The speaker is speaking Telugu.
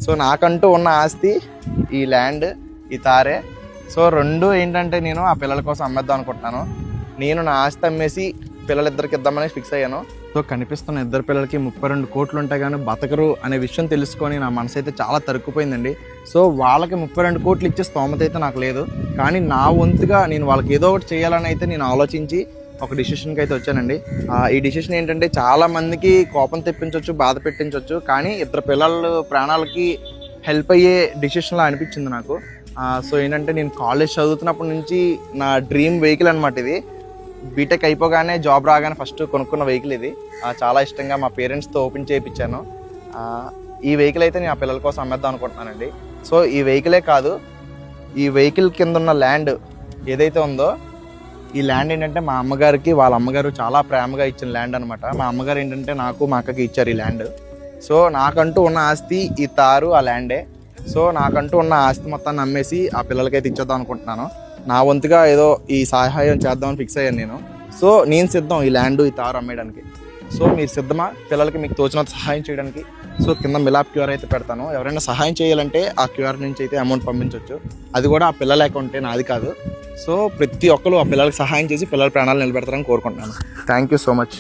సో నాకంటూ ఉన్న ఆస్తి ఈ ల్యాండ్, ఈ తారే. సో రెండు ఏంటంటే నేను ఆ పిల్లల కోసం అమ్మేద్దాం అనుకుంటున్నాను. నేను నా ఆస్తి అమ్మేసి పిల్లలిద్దరికి ఇద్దామని ఫిక్స్ అయ్యాను. సో కనిపిస్తున్న ఇద్దరు పిల్లలకి 32 కోట్లు ఉంటాయి కానీ బతకరు అనే విషయం తెలుసుకొని నా మనసు అయితే చాలా తరుక్కుపోయిందండి. సో వాళ్ళకి 32 కోట్లు ఇచ్చే స్తోమత అయితే నాకు లేదు. కానీ నా వంతుగా నేను వాళ్ళకి ఏదో ఒకటి చేయాలని అయితే నేను ఆలోచించి ఒక డిసిషన్కి అయితే వచ్చానండి. ఈ డిసిషన్ ఏంటంటే చాలా మందికి కోపం తెప్పించవచ్చు, బాధ పెట్టించవచ్చు, కానీ ఇద్దరు పిల్లల ప్రాణాలకి హెల్ప్ అయ్యే డిసిషన్లా అనిపించింది నాకు. సో ఏంటంటే నేను కాలేజ్ చదువుతున్నప్పటి నుంచి నా డ్రీమ్ వెహికల్ అనమాట ఇది. బీటెక్ అయిపోగానే జాబ్ రాగానే ఫస్ట్ కొనుక్కున్న వెహికల్ ఇది. చాలా ఇష్టంగా మా పేరెంట్స్తో ఓపెన్ చేయించాను. ఈ వెహికల్ అయితే నేను ఆ పిల్లల కోసం అమ్మేద్దాం అనుకుంటున్నానండి. సో ఈ వెహికలే కాదు, ఈ వెహికల్ కింద ఉన్న ల్యాండ్ ఏదైతే ఉందో ఈ ల్యాండ్ ఏంటంటే మా అమ్మగారికి వాళ్ళ అమ్మగారు చాలా ప్రేమగా ఇచ్చిన ల్యాండ్ అనమాట. మా అమ్మగారు ఏంటంటే నాకు మా అక్కకి ఇచ్చారు ఈ ల్యాండ్. సో నాకంటూ ఉన్న ఆస్తి ఈ తారు, ఆ ల్యాండే. సో నాకంటూ ఉన్న ఆస్తి మొత్తాన్ని అమ్మేసి ఆ పిల్లలకైతే ఇచ్చేద్దాం అనుకుంటున్నాను. నా వంతుగా ఏదో ఈ సహాయం చేద్దామని ఫిక్స్ అయ్యాను నేను. సో నేను సిద్ధం ఈ ల్యాండ్, ఈ తారు అమ్మేయడానికి. సో మీరు సిద్ధమా పిల్లలకి మీకు తోచినంత సహాయం చేయడానికి? సో కింద మిలాప్ క్యూఆర్ అయితే పెడతాను. ఎవరైనా సహాయం చేయాలంటే ఆ క్యూఆర్ నుంచి అయితే అమౌంట్ పంపించవచ్చు. అది కూడా ఆ పిల్లల అకౌంటే, నాది కాదు. సో ప్రతి ఒక్కరు ఆ పిల్లలకి సహాయం చేసి పిల్లల ప్రాణాలు నిలబెడతారని కోరుకుంటున్నాను. Thank you so much.